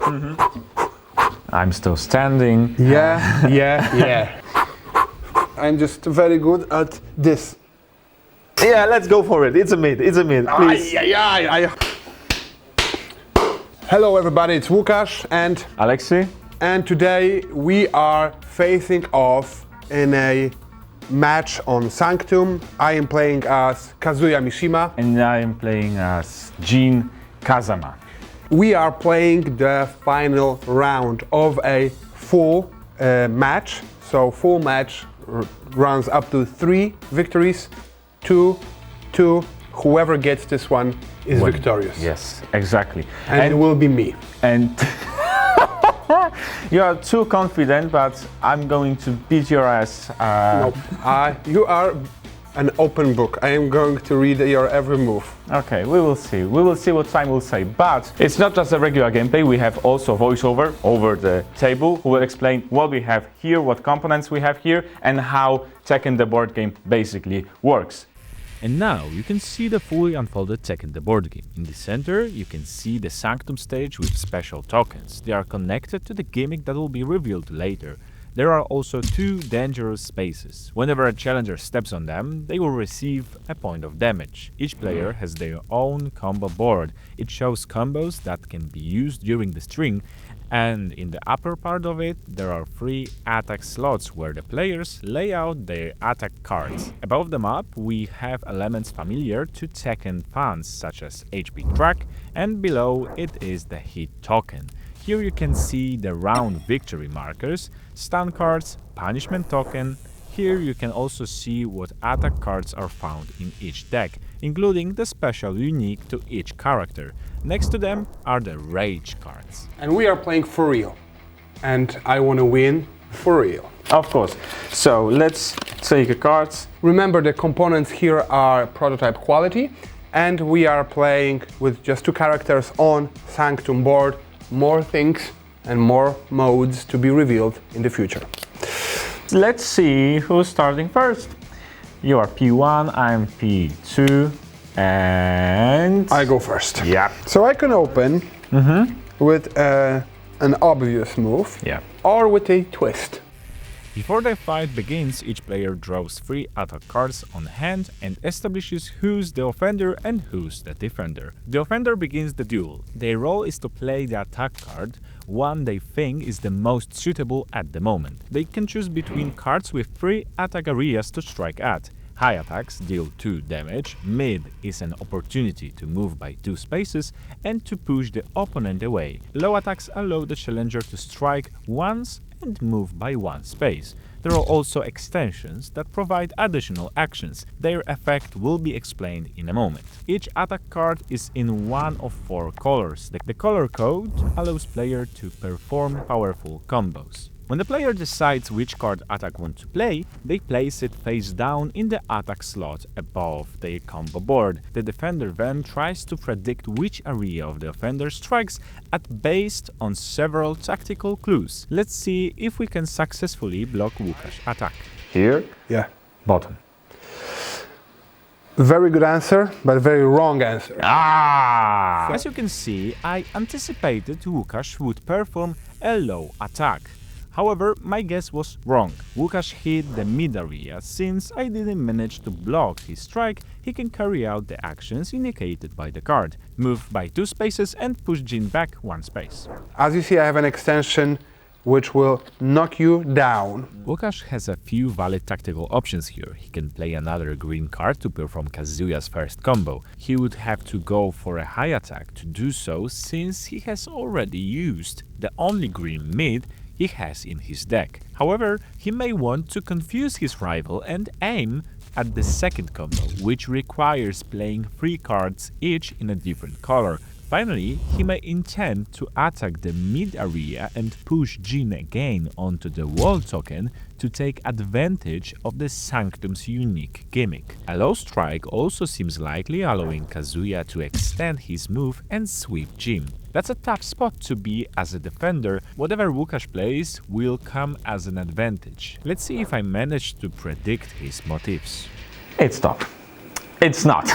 I'm still standing. Yeah. I'm just very good at this. Yeah, let's go for it. It's a mid, please. Hello everybody, it's Łukasz and Alexei? And today we are facing off in a match on Sanctum. I am playing as Kazuya Mishima. And I am playing as Jin Kazama. We are playing the final round of a full match. So full match runs up to 3 victories, 2. Whoever gets this one is victorious. Yes, exactly. And it will be me. And you are too confident, but I'm going to beat your ass. Nope. You are an open book. I am going to read your every move. Okay, we will see. We will see what time will say. But it's not just a regular gameplay. We have also voiceover over the table who will explain what we have here, what components we have here, and how Tekken the board game basically works. And now you can see the fully unfolded Tekken the board game. In the center you can see the Sanctum stage with special tokens. They are connected to the gimmick that will be revealed later. There are also 2 dangerous spaces. Whenever a challenger steps on them, they will receive a point of damage. Each player has their own combo board. It shows combos that can be used during the string, and in the upper part of it there are 3 attack slots where the players lay out their attack cards. Above the map we have elements familiar to Tekken fans such as HP track, and below it is the hit token. Here you can see the round victory markers, stun cards, punishment token. Here you can also see what attack cards are found in each deck, including the special unique to each character. Next to them are the rage cards. And we are playing for real. And I want to win for real. Of course. So let's take a cards. Remember, the components here are prototype quality, and we are playing with just 2 characters on Sanctum board. More things and more modes to be revealed in the future. Let's see who's starting first. You are P1, I'm P2, and I go first. Yeah. So I can open with an obvious move, or with a twist. Before the fight begins, each player draws 3 attack cards on hand and establishes who's the offender and who's the defender. The offender begins the duel. Their role is to play the attack card, one they think is the most suitable at the moment. They can choose between cards with 3 attack areas to strike at. High attacks deal 2 damage, mid is an opportunity to move by 2 spaces and to push the opponent away. Low attacks allow the challenger to strike once and move by 1 space. There are also extensions that provide additional actions. Their effect will be explained in a moment. Each attack card is in one of 4 colors. The color code allows player to perform powerful combos. When the player decides which card attack want to play, they place it face down in the attack slot above their combo board. The defender then tries to predict which area of the offender strikes at based on several tactical clues. Let's see if we can successfully block Łukasz attack. Here? Yeah. Bottom. Very good answer, but very wrong answer. As you can see, I anticipated Łukasz would perform a low attack. However, my guess was wrong. Łukasz hit the mid area. Since I didn't manage to block his strike, he can carry out the actions indicated by the card. Move by 2 spaces and push Jin back 1 space. As you see, I have an extension which will knock you down. Łukasz has a few valid tactical options here. He can play another green card to perform Kazuya's first combo. He would have to go for a high attack to do so, since he has already used the only green mid he has in his deck. However, he may want to confuse his rival and aim at the second combo, which requires playing 3 cards each in a different color. Finally, he may intend to attack the mid area and push Jin again onto the wall token to take advantage of the Sanctum's unique gimmick. A low strike also seems likely, allowing Kazuya to extend his move and sweep Jin. That's a tough spot to be as a defender. Whatever Łukasz plays will come as an advantage. Let's see if I manage to predict his motives. It's tough. It's not.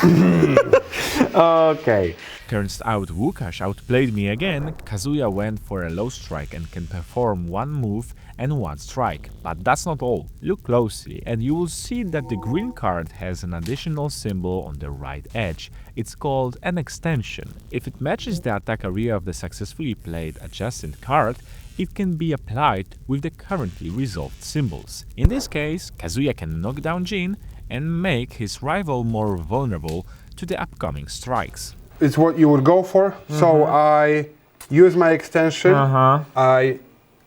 Okay. Turns out Łukasz outplayed me again. Kazuya went for a low strike and can perform one move and one strike. But that's not all. Look closely and you will see that the green card has an additional symbol on the right edge. It's called an extension. If it matches the attack area of the successfully played adjacent card, it can be applied with the currently resolved symbols. In this case, Kazuya can knock down Jin and make his rival more vulnerable to the upcoming strikes. It's what you would go for. So I use my extension, I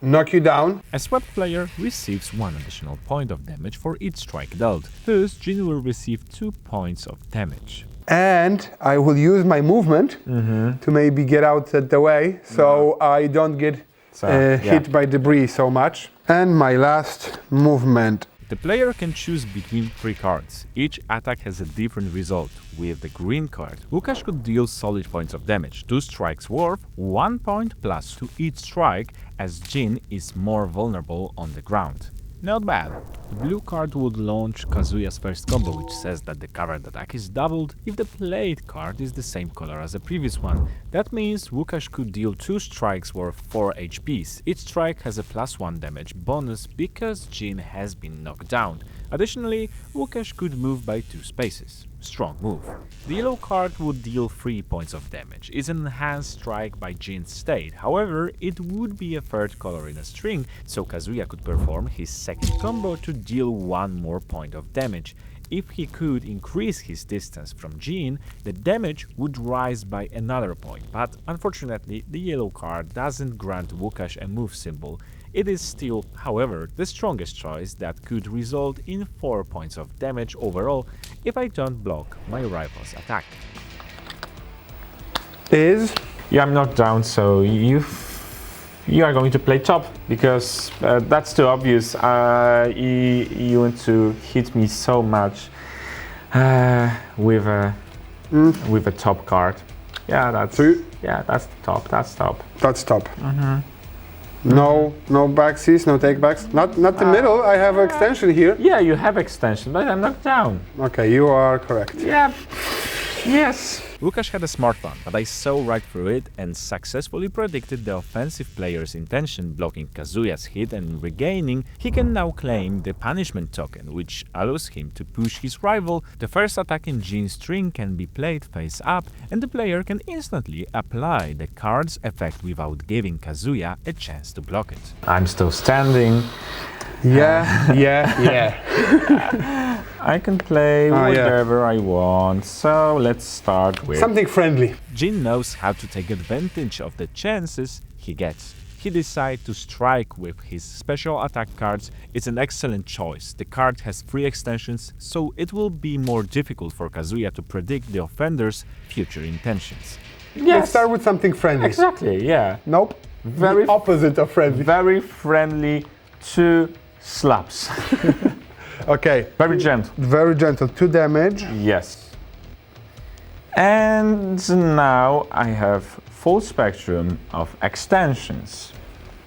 knock you down. A swept player receives 1 additional point of damage for each strike dealt. Thus, Jin will receive 2 points of damage. And I will use my movement to maybe get out of the way so I don't get hit by debris so much. And my last movement. The player can choose between 3 cards. Each attack has a different result. With the green card, Łukasz could deal solid points of damage, 2 strikes worth, 1 point plus to each strike, as Jin is more vulnerable on the ground. Not bad. The blue card would launch Kazuya's first combo, which says that the covered attack is doubled if the played card is the same color as the previous one. That means Łukasz could deal 2 strikes worth 4 HPs. Each strike has a +1 damage bonus because Jin has been knocked down. Additionally, Łukasz could move by 2 spaces. Strong move. The yellow card would deal 3 points of damage. It's an enhanced strike by Jin's state. However, it would be a third color in a string, so Kazuya could perform his second combo to deal 1 more point of damage. If he could increase his distance from Jin, the damage would rise by another point, but unfortunately the yellow card doesn't grant Łukasz a move symbol. It is still, however, the strongest choice that could result in 4 points of damage overall if I don't block my rival's attack. Yeah, I'm knocked down, so you are going to play top because that's too obvious. You want to hit me so much with a top card. Yeah, that's top. That's top. That's top. No backsies, no takebacks. Not the middle. I have extension here. Yeah, you have extension, but I'm knocked down. Okay, you are correct. Yeah. Yes. Łukasz had a smart one, but I saw right through it and successfully predicted the offensive player's intention, blocking Kazuya's hit and regaining. He can now claim the punishment token, which allows him to push his rival. The first attack in Jin's string can be played face up, and the player can instantly apply the card's effect without giving Kazuya a chance to block it. I'm still standing. Yeah. I can play whatever I want, so let's start with something friendly. Jin knows how to take advantage of the chances he gets. He decides to strike with his special attack cards. It's an excellent choice. The card has 3 extensions, so it will be more difficult for Kazuya to predict the offender's future intentions. Let's start with something friendly. Exactly, yeah. Nope. Very the opposite of friendly. Very friendly, 2 slaps. Okay. Very gentle. Very gentle. 2 damage. Yes. And now I have full spectrum of extensions.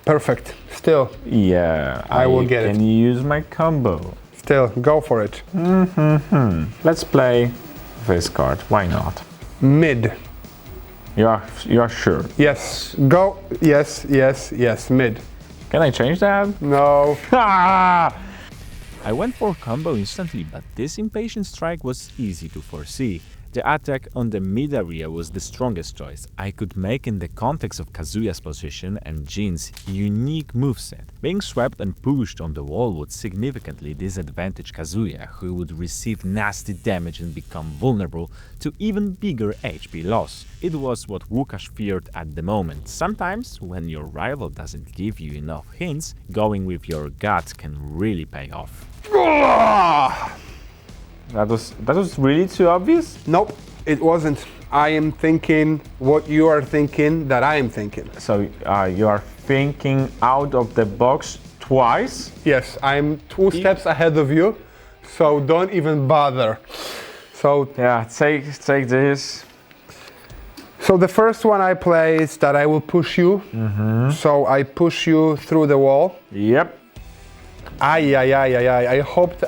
Perfect. Still. Yeah. I will get it. Can use my combo. Still, go for it. Let's play this card. Why not? Mid. You are sure? Yes. Go. Yes. Mid. Can I change that? No. I went for combo instantly, but this impatient strike was easy to foresee. The attack on the mid area was the strongest choice I could make in the context of Kazuya's position and Jin's unique moveset. Being swept and pushed on the wall would significantly disadvantage Kazuya, who would receive nasty damage and become vulnerable to even bigger HP loss. It was what Łukasz feared at the moment. Sometimes, when your rival doesn't give you enough hints, going with your gut can really pay off. That was really too obvious? Nope, it wasn't. I am thinking what you are thinking that I am thinking. So you are thinking out of the box twice? Yes, I'm 2 steps ahead of you, so don't even bother. So yeah, take this. So the first one I play is that I will push you. So I push you through the wall. Yep. I hoped.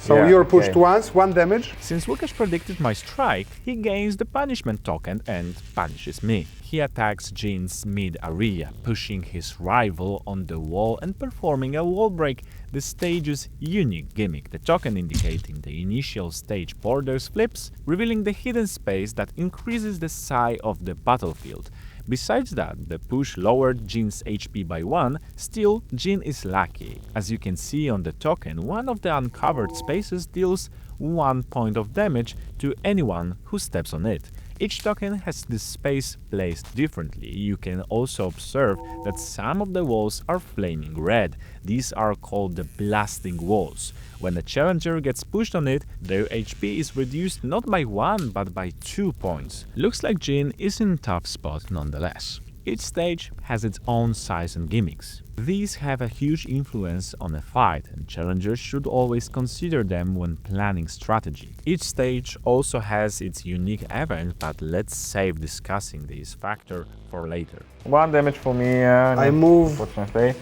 So Yeah, you're pushed okay. once, 1 damage. Since Łukasz predicted my strike, he gains the punishment token and punishes me. He attacks Jin's mid area, pushing his rival on the wall and performing a wall break, the stage's unique gimmick. The token indicating the initial stage borders flips, revealing the hidden space that increases the size of the battlefield. Besides that, the push lowered Jin's HP by 1, still Jin is lucky. As you can see on the token, one of the uncovered spaces deals 1 point of damage to anyone who steps on it. Each token has this space placed differently. You can also observe that some of the walls are flaming red. These are called the blasting walls. When a challenger gets pushed on it, their HP is reduced not by 1 but by 2 points. Looks like Jin is in a tough spot nonetheless. Each stage has its own size and gimmicks. These have a huge influence on a fight, and challengers should always consider them when planning strategy. Each stage also has its unique event, but let's save discussing this factor for later. 1 damage for me. I move. Unfortunately.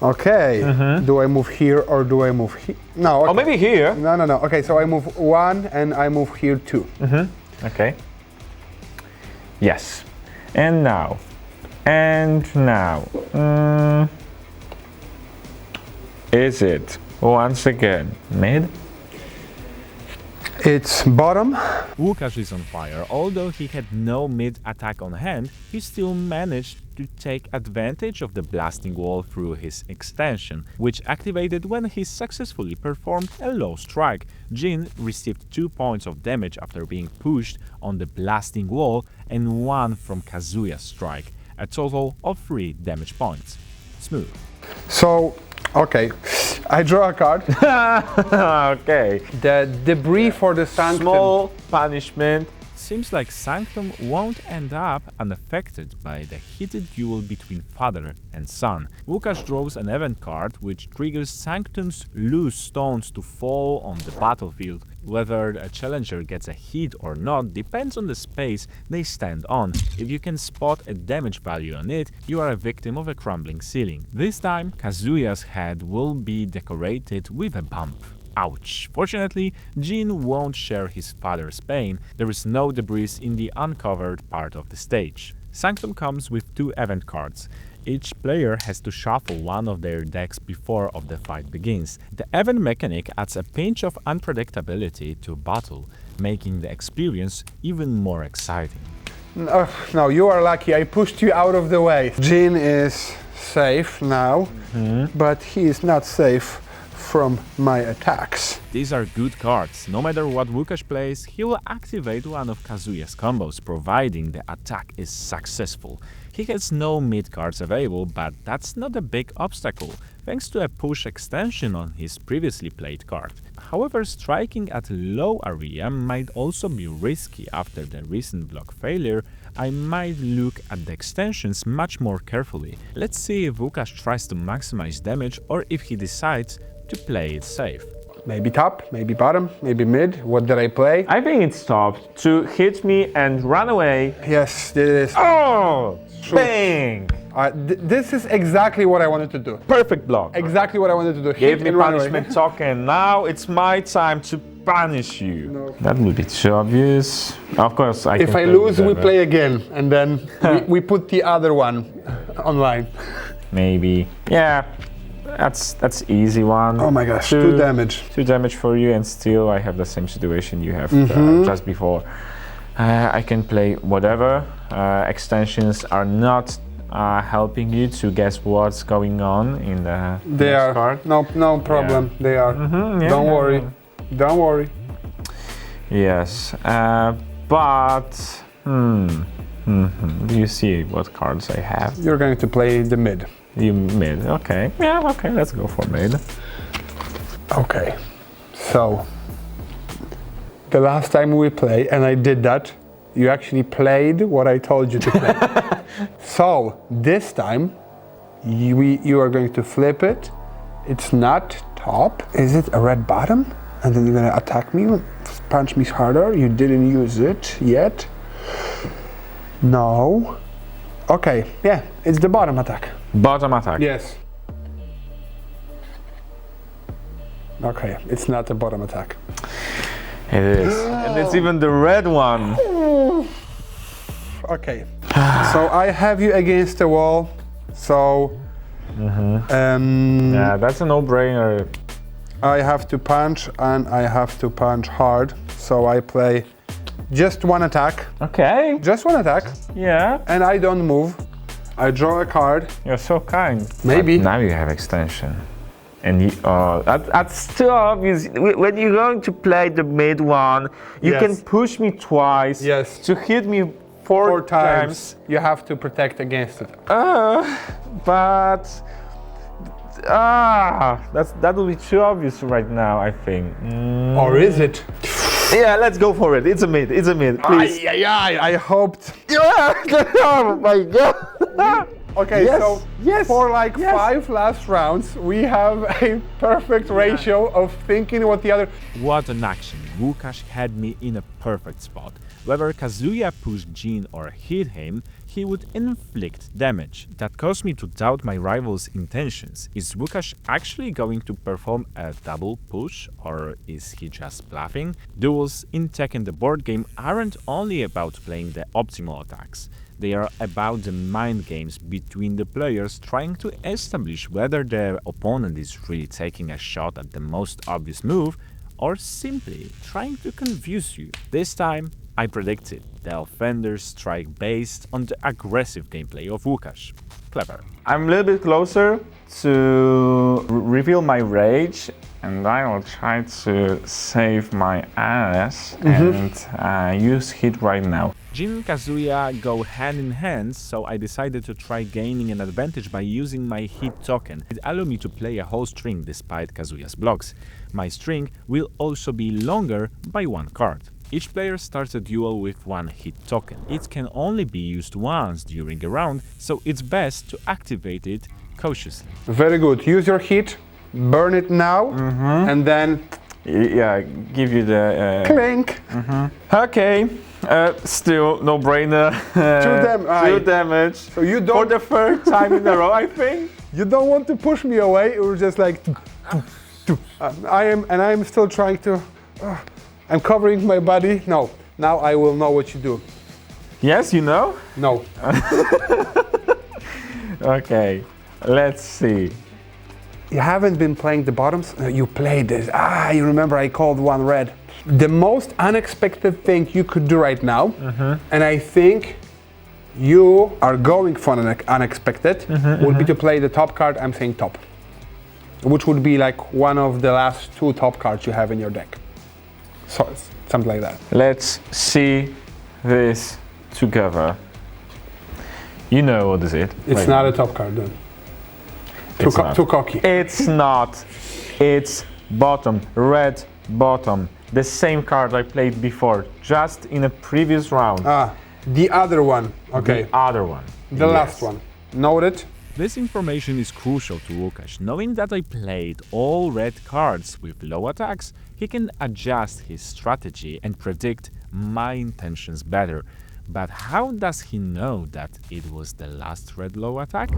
Okay. Do I move here or do I move here? No. Okay. Or maybe here. No. Okay, so I move 1 and I move here 2. Okay. Yes. And now. Is it once again mid? It's bottom. Łukasz is on fire. Although he had no mid attack on hand, he still managed to take advantage of the blasting wall through his extension, which activated when he successfully performed a low strike. Jin received 2 points of damage after being pushed on the blasting wall and 1 from Kazuya's strike, a total of 3 damage points. Smooth. So, okay, I draw a card. Okay. The debris for the Sanctum. Small punishment. Seems like Sanctum won't end up unaffected by the heated duel between father and son. Łukasz draws an event card which triggers Sanctum's loose stones to fall on the battlefield. Whether a challenger gets a hit or not depends on the space they stand on. If you can spot a damage value on it, you are a victim of a crumbling ceiling. This time, Kazuya's head will be decorated with a bump. Ouch. Fortunately, Jin won't share his father's pain. There is no debris in the uncovered part of the stage. Sanctum comes with 2 event cards. Each player has to shuffle one of their decks before the fight begins. The event mechanic adds a pinch of unpredictability to battle, making the experience even more exciting. No, you are lucky. I pushed you out of the way. Jin is safe now, but he is not safe from my attacks. These are good cards. No matter what Łukasz plays, he will activate one of Kazuya's combos, providing the attack is successful. He has no mid cards available, but that's not a big obstacle, thanks to a push extension on his previously played card. However, striking at low area might also be risky. After the recent block failure, I might look at the extensions much more carefully. Let's see if Łukasz tries to maximize damage or if he decides to play it safe. Maybe top, maybe bottom, maybe mid. What did I play? I think it stopped to hit me and run away. Yes, this is. Oh! Bang! This is exactly what I wanted to do. Perfect block. Exactly what I wanted to do. Gave Hit me and run away. punishment token. Now it's my time to punish you. No. That would be too obvious. Of course, I If can I play lose, we whatever. play again, and then we put the other one online. Maybe. Yeah. That's easy one. Oh my gosh, 2 damage. 2 damage for you, and still I have the same situation you have just before. I can play whatever. Extensions are not helping you to guess what's going on in the They next are. card. No problem. They are. Yeah, Don't yeah, worry. yeah. Don't worry. Yes, but do you see what cards I have? You're going to play the mid. You mid, okay. Yeah, okay, let's go for mid. Okay. So, the last time we played, and I did that, you actually played what I told you to play. So, this time, you are going to flip it. It's not top. Is it a red bottom? And then you're going to attack me, punch me harder. You didn't use it yet. No. Okay, yeah, it's the bottom attack. Bottom attack. Yes. Okay, it's not a bottom attack. It is. And it's even the red one. Okay, so I have you against the wall, so Yeah, that's a no-brainer. I have to punch and I have to punch hard, so I play just one attack, Okay. just one attack, Yeah. and I don't move. I draw a card, You're so kind. maybe. Now you have extension. And that's too obvious. When you're going to play the mid one, you Yes. can push me twice. Yes. To hit me four 4 times. You have to protect against it. But that will be too obvious right now, I think. Or is it? Yeah, let's go for it. It's a mid. It's a mid. Please. I hoped. Oh my god. Okay, Yes, so yes, for like yes. 5 last rounds, we have a perfect ratio of thinking what the other. What an action! Łukasz had me in a perfect spot. Whether Kazuya pushed Jin or hit him, he would inflict damage. That caused me to doubt my rival's intentions. Is Łukasz actually going to perform a double push, or is he just bluffing? Duels in Tekken the board game aren't only about playing the optimal attacks. They are about the mind games between the players trying to establish whether their opponent is really taking a shot at the most obvious move or simply trying to confuse you. This time, I predicted the offenders strike based on the aggressive gameplay of Łukasz. Clever. I'm a little bit closer to reveal my rage, and I will try to save my ass and use hit right now. Jin and Kazuya go hand in hand, so I decided to try gaining an advantage by using my hit token. It allowed me to play a whole string despite Kazuya's blocks. My string will also be longer by 1 card. Each player starts a duel with 1 hit token. It can only be used once during a round, so it's best to activate it cautiously. Very good. Use your heat, burn it now, and then Yeah, give you the... clink. Okay, still no brainer. 2 damage. So you For don't. the 3rd time in a row, I think. You don't want to push me away. It was just like. I am still trying to. I'm covering my body. No. Now I will know what you do. Yes, you know? No. Okay, let's see. You haven't been playing the bottoms? You played this. You remember I called 1 red. The most unexpected thing you could do right now, and I think you are going for an unexpected, would be to play the top card. I'm saying top. Which would be like one of the last 2 top cards you have in your deck. So, something like that. Let's see this together. You know what is it? It's not a top card then. It's not. Too cocky. It's not. It's bottom, red bottom. The same card I played before, just in a previous round. The other one. Okay. The other one. The last one. Noted. This information is crucial to Łukasz. Knowing that I played all red cards with low attacks, he can adjust his strategy and predict my intentions better. But how does he know that it was the last red low attack?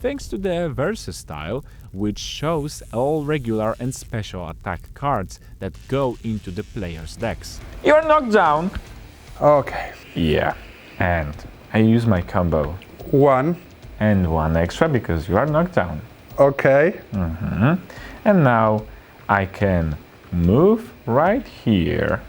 Thanks to the versus style, which shows all regular and special attack cards that go into the player's decks. You're knocked down. Okay. Yeah. And I use my combo. 1. And 1 extra because you are knocked down. Okay. And now I can move right here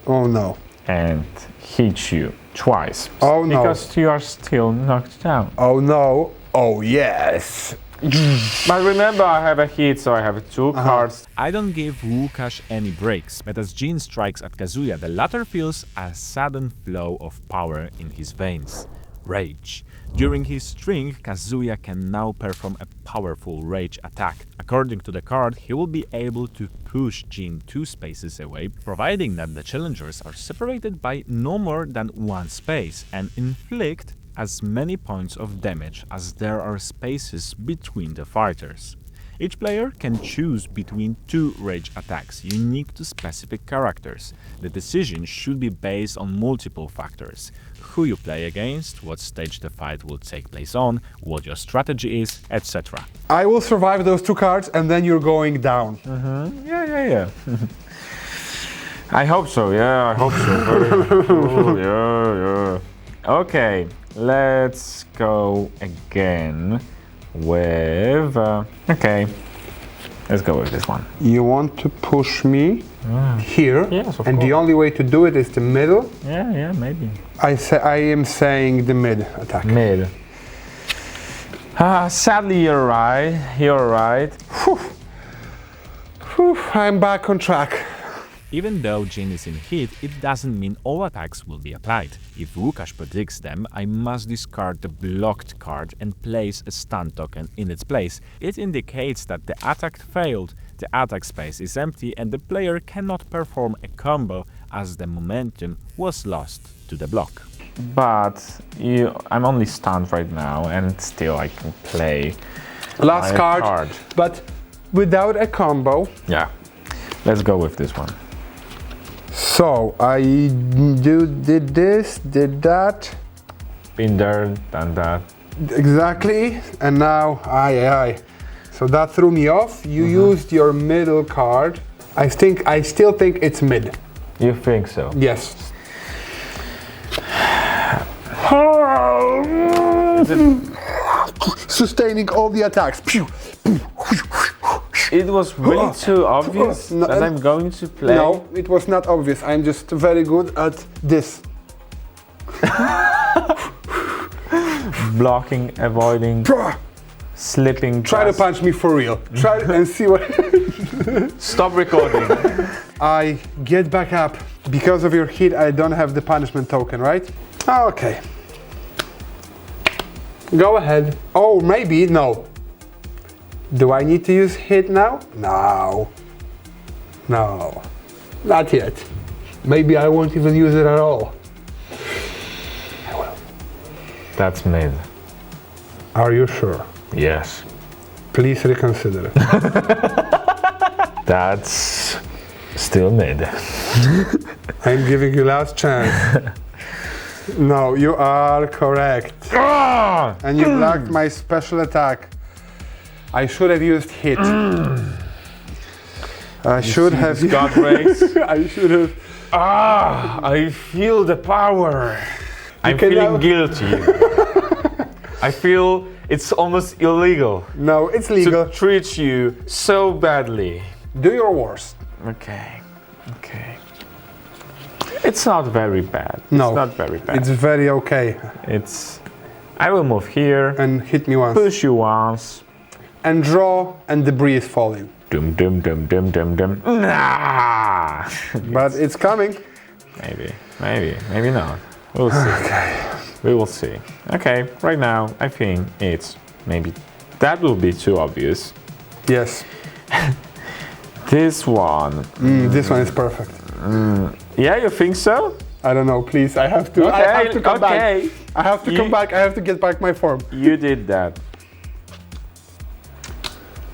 Oh no. and hit you twice. Oh, no. Because you are still knocked down. Oh no. Oh yes. But remember, I have a hit, so I have 2 cards. I don't give Łukasz any breaks, but as Jin strikes at Kazuya, the latter feels a sudden flow of power in his veins. Rage. During his string, Kazuya can now perform a powerful rage attack. According to the card, he will be able to push Jin 2 spaces away, providing that the challengers are separated by no more than 1 space, and inflict as many points of damage as there are spaces between the fighters. Each player can choose between 2 rage attacks unique to specific characters. The decision should be based on multiple factors: who you play against, what stage the fight will take place on, what your strategy is, etc. I will survive those 2 cards and then you're going down. Yeah. I hope so, yeah, I hope so. Oh, yeah. Okay, let's go again with... okay, let's go with this one. You want to push me here, Yes, of and the course. only way to do it is the middle. Yeah, maybe. I am saying the mid attack. Mid. Sadly, you're right. Whew, I'm back on track. Even though Jin is in hit, it doesn't mean all attacks will be applied. If Łukasz predicts them, I must discard the blocked card and place a stun token in its place. It indicates that the attack failed, the attack space is empty and the player cannot perform a combo as the momentum was lost to the block. But I'm only stunned right now, and still I can play Last my card, but without a combo. Yeah, let's go with this one. So I did this, did that. Been there, done that. Exactly, and now, aye. So that threw me off. You used your middle card. I still think it's mid. You think so? Yes. Sustaining all the attacks. It was really too obvious No, that I'm going to play. No, it was not obvious. I'm just very good at this. Blocking, avoiding, slipping. Try to just- punch me for real. Try and see what. Stop recording. I get back up. Because of your hit, I don't have the punishment token, right? Okay. Go ahead. Oh, maybe, no. Do I need to use hit now? No. No. Not yet. Maybe I won't even use it at all. I will. That's mid. Are you sure? Yes. Please reconsider. That's still mid. I'm giving you last chance. No, you are correct. And you blocked my special attack. I should have used hit. I should have. God race. I should have. I feel the power. I'm can feeling now- guilty. I feel it's almost illegal No, it's legal. to treat you so badly. Do your worst. Okay. It's not very bad. No, It's not very bad. It's very okay. I will move here, And hit me once. push you once. And draw, and debris is falling. Dum dum dum dum dum dum. Nah. But it's coming. Maybe not. We'll see. We will see. Okay, right now I think it's maybe that will be too obvious. Yes. This one. This one is perfect. Yeah, you think so? I don't know, please. I have to come back. I have to come back. I have to get back my form. You did that.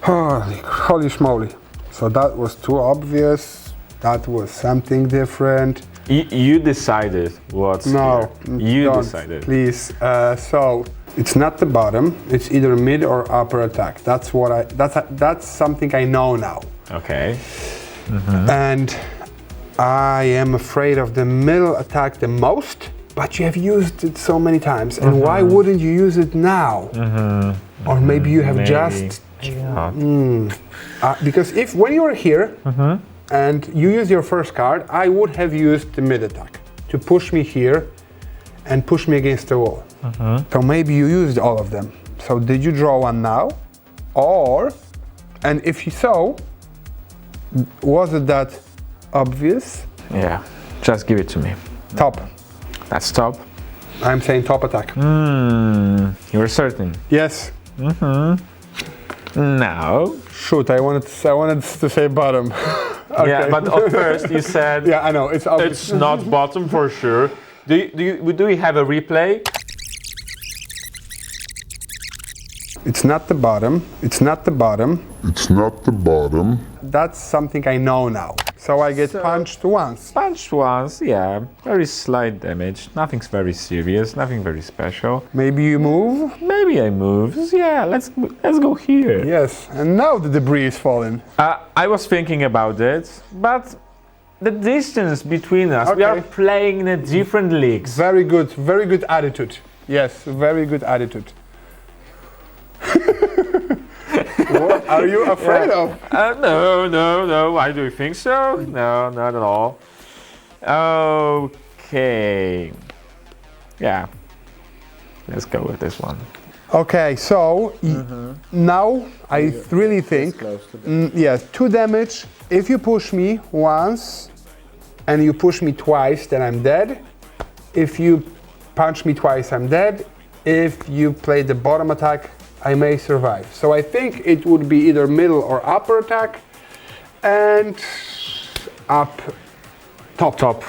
Holy schmoly. So that was too obvious. That was something different. You decided what's No, here. You don't, decided. please. So it's not the bottom. It's either mid or upper attack. That's something I know now. Okay. And I am afraid of the middle attack the most. But you have used it so many times, and why wouldn't you use it now? Or maybe you have just because when you were here and you use your first card, I would have used the mid attack to push me here and push me against the wall. So maybe you used all of them. So did you draw one now? And if so, was it that obvious? Yeah. Just give it to me. Top. That's top. I'm saying top attack. You're certain? Yes. No. Shoot, I wanted to say bottom. Okay. Yeah, but at first you said Yeah, I know. It's obvious. it's not bottom for sure. Do we have a replay? It's not the bottom. It's not the bottom. It's not the bottom. That's something I know now. So I get punched once. Punched once, yeah. Very slight damage. Nothing's very serious. Nothing very special. Maybe you move? Maybe I move. Yeah, let's go here. Yes. And now the debris is falling. I was thinking about it, but the distance between us, we are Okay. playing in a different leagues. Very good attitude. Yes, very good attitude. What are you afraid of? No. Why do you think so? No, not at all. Okay. Yeah. Let's go with this one. Okay, so now I really think, yes, 2 damage. If you push me once and you push me twice, then I'm dead. If you punch me twice, I'm dead. If you play the bottom attack, I may survive. So I think it would be either middle or upper attack, and up, top.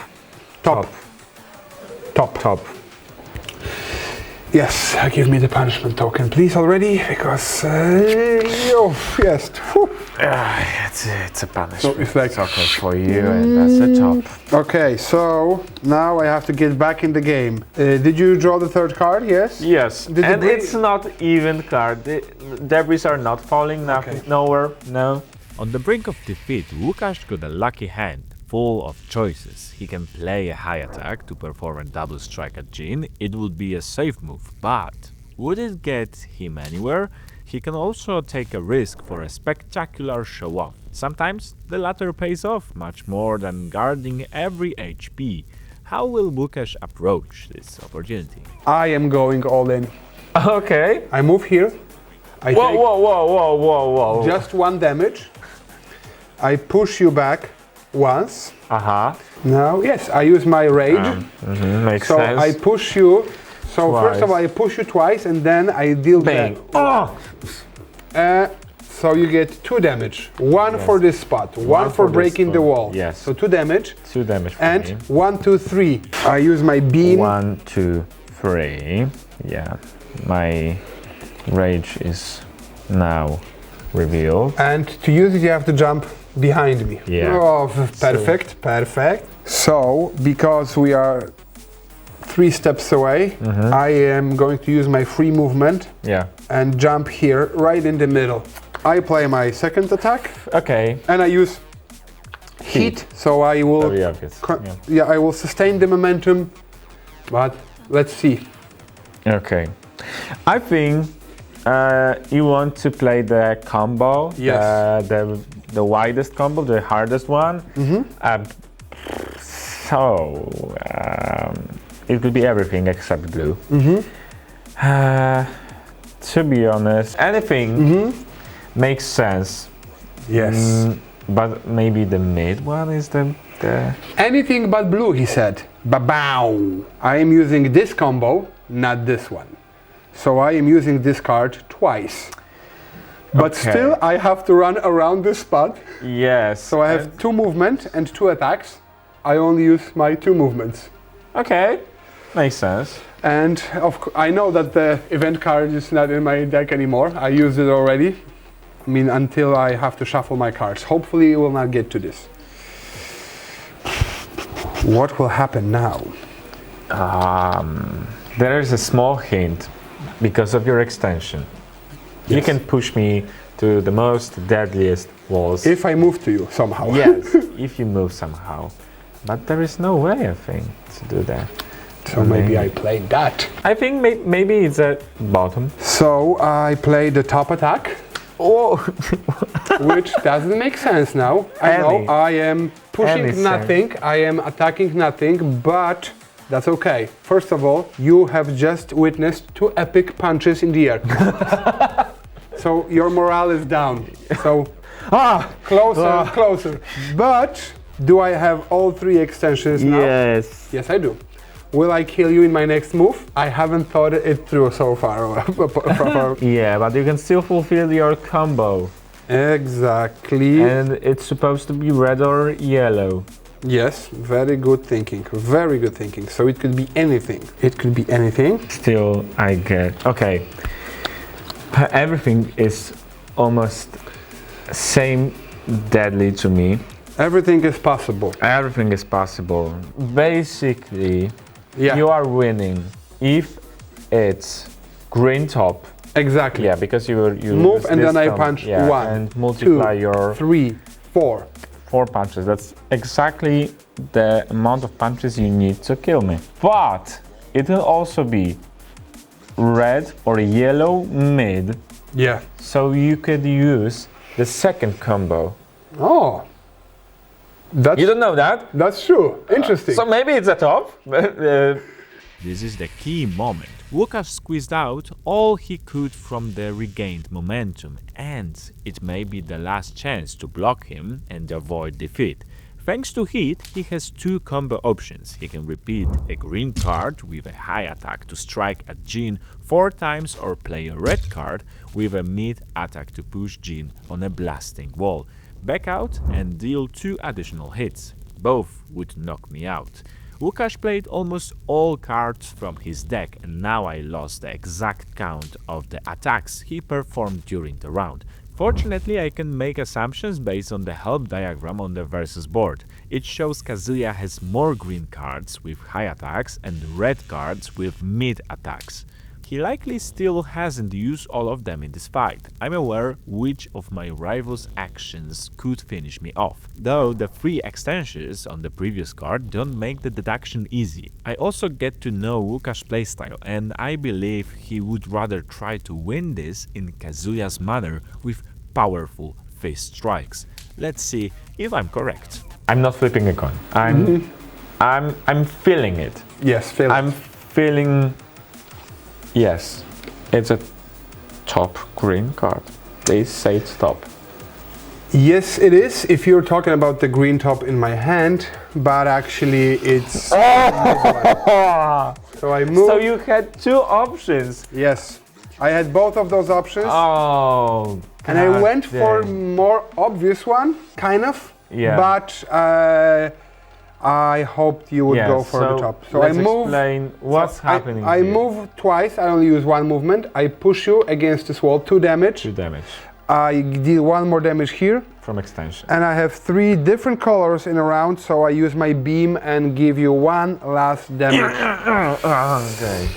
Yes, give me the punishment token, please, already, because yes. Whew. It's a punishment. So it's like okay for you, and that's the top. Okay, so now I have to get back in the game. Did you draw the 3rd card? Yes. Yes, The and debris- it's not even card. The debris are not falling, nothing, Okay. nowhere, no. On the brink of defeat, Łukasz got a lucky hand, full of choices. He can play a high attack to perform a double strike at Jin. It would be a safe move, but would it get him anywhere? He can also take a risk for a spectacular show-off. Sometimes the latter pays off much more than guarding every HP. How will Łukasz approach this opportunity? I am going all in. Okay. I move here. I Whoa, take whoa. just 1 damage. I push you back once. Now, yes, I use my rage. Makes So sense. I push you. So Twice. first of all, I push you twice, and then I deal Bang. that. So you get 2 damage. 1 for this spot. 1 for for this breaking the spot. wall. Yes. So 2 damage. 2 damage for And me. 1, 2, 3. I use my beam. 1, 2, 3. Yeah. My rage is now revealed. And to use it, you have to jump behind me. Yeah. Oh, perfect. So, because we are 3 steps away, I am going to use my free movement Yeah. and jump here, right in the middle. I play my 2nd attack, Okay. and I use heat. So I will, Very obvious. I will sustain the momentum. But let's see. Okay. I think you want to play the combo. Yes. The widest combo, the hardest one. It could be everything except blue. To be honest, anything makes sense. Yes. But maybe the mid one is the Anything but blue, he said. Ba-bow! I am using this combo, not this one. So I am using this card twice. But Okay. still, I have to run around this spot. yes. So I have 2 movement and 2 attacks. I only use my 2 movements. Okay, makes sense. And I know that the event card is not in my deck anymore. I used it already. I mean, until I have to shuffle my cards. Hopefully, it will not get to this. What will happen now? There is a small hint because of your extension. You Yes. can push me to the most deadliest walls. If I move to you somehow. Yes, if you move somehow. But there is no way, I think, to do that. So maybe I played that. I think maybe it's at bottom. So I play the top attack, Oh, which doesn't make sense now. I know Any- I am pushing any nothing, I am attacking nothing, but that's okay. First of all, you have just witnessed 2 epic punches in the air. So your morale is down. So closer. But do I have all 3 extensions now? yes. Yes, I do. Will I kill you in my next move? I haven't thought it through so far. Yeah, but you can still fulfill your combo. Exactly. And it's supposed to be red or yellow. Yes, very good thinking. Very good thinking. So it could be anything. It could be anything. Still, I get. Okay. Everything is almost same deadly to me. Everything is possible. Everything is possible. Basically, Yeah. you are winning if it's green top. Exactly. Yeah, because you Move use and this then I thumb, punch yeah, 1, and multiply 2, your 3, 4. 4 punches. That's exactly the amount of punches you need to kill me. But it will also be red or yellow mid, Yeah. so you could use the second combo. Oh. You don't know that? That's true. Interesting. So maybe it's a top. This is the key moment. Łukasz squeezed out all he could from the regained momentum, and it may be the last chance to block him and avoid defeat. Thanks to Heat, he has 2 combo options. He can repeat a green card with a high attack to strike at Jin 4 times, or play a red card with a mid attack to push Jin on a blasting wall, back out and deal 2 additional hits. Both would knock me out. Łukasz played almost all cards from his deck, and now I lost the exact count of the attacks he performed during the round. Fortunately, I can make assumptions based on the help diagram on the versus board. It shows Kazuya has more green cards with high attacks and red cards with mid attacks. He likely still hasn't used all of them in this fight. I'm aware which of my rival's actions could finish me off, though the 3 extensions on the previous card don't make the deduction easy. I also get to know Łukasz's playstyle, and I believe he would rather try to win this in Kazuya's manner with powerful fist strikes. Let's see if I'm correct. I'm not flipping a coin. I'm feeling it. Yes, feel it. I'm feeling. Yes, it's a top green card. They say it's top. Yes, it is, if you're talking about the green top in my hand, but actually it's... So I moved... So you had 2 options. Yes, I had both of those options. Oh. And I went God for damn. more obvious one, kind of. Yeah. But I hoped you would go for the top. So let's I move. explain what's happening I here. move twice. I only use 1 movement. I push you against this wall, 2 damage. 2 damage I deal 1 more damage here, from extension. and I have 3 different colors in a round. So I use my beam and give you 1 last damage. Okay.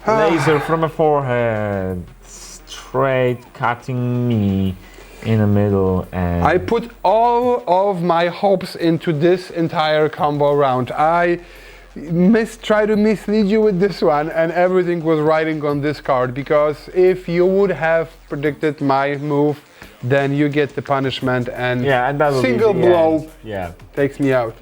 Laser from a forehead, straight cutting me in the middle, and I put all of my hopes into this entire combo round. I try to mislead you with this one, and everything was riding on this card, because if you would have predicted my move, then you get the punishment, and yeah, and that will single be the blow end. Yeah. takes me out.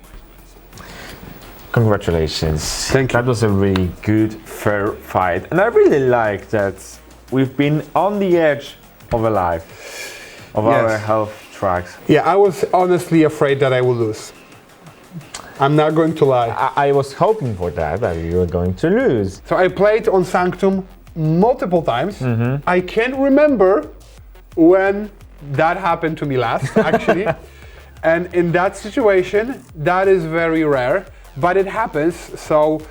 Congratulations. Thank you. That was a really good, fair fight, and I really like that we've been on the edge of a life, of Yes. our health tracks. Yeah, I was honestly afraid that I would lose. I'm not going to lie. I was hoping for that you were going to lose. So I played on Sanctum multiple times. I can't remember when that happened to me last, actually. And in that situation, that is very rare, but it happens. So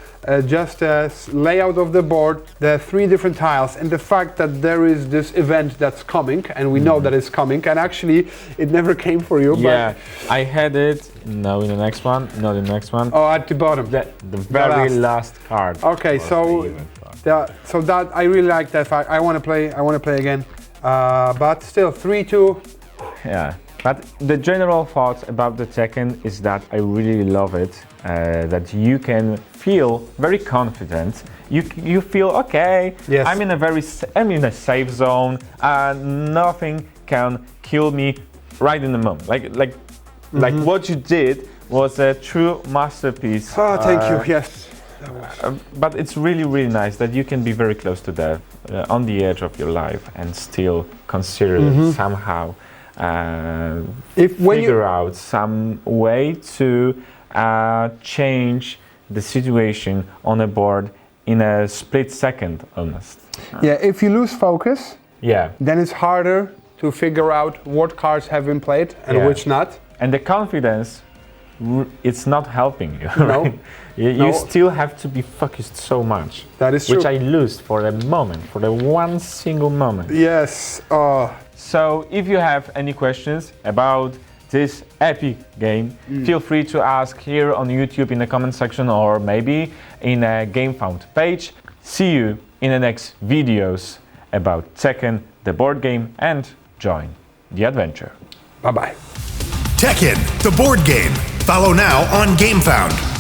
just a layout of the board, the 3 different tiles, and the fact that there is this event that's coming, and we know that it's coming, and actually it never came for you. Yeah, I had it. No, in the next one. No, the next one. But, oh, at the bottom. The very last card. Okay, was so the event card. that I really like that fact. I want to play again, but still 3-2. Yeah, but the general thought about the Tekken is that I really love it. That you can feel very confident. You feel okay. Yes. I'm in a safe zone. Nothing can kill me right in the moment. Like what you did was a true masterpiece. Oh, thank you. Yes. But it's really, really nice that you can be very close to death, on the edge of your life, and still consider it somehow figure out some way to change the situation on a board in a split second almost. Yeah, if you lose focus, Yeah. then it's harder to figure out what cards have been played and Yeah. which not. And the confidence it's not helping you. No. Right? You No. still have to be focused so much. That is Which true. I lost for the moment, for the one single moment. Yes. So if you have any questions about this epic game, feel free to ask here on YouTube in the comment section or maybe in a Gamefound page. See you in the next videos about Tekken, the board game, and join the adventure. Bye-bye. Tekken, the board game. Follow now on Gamefound.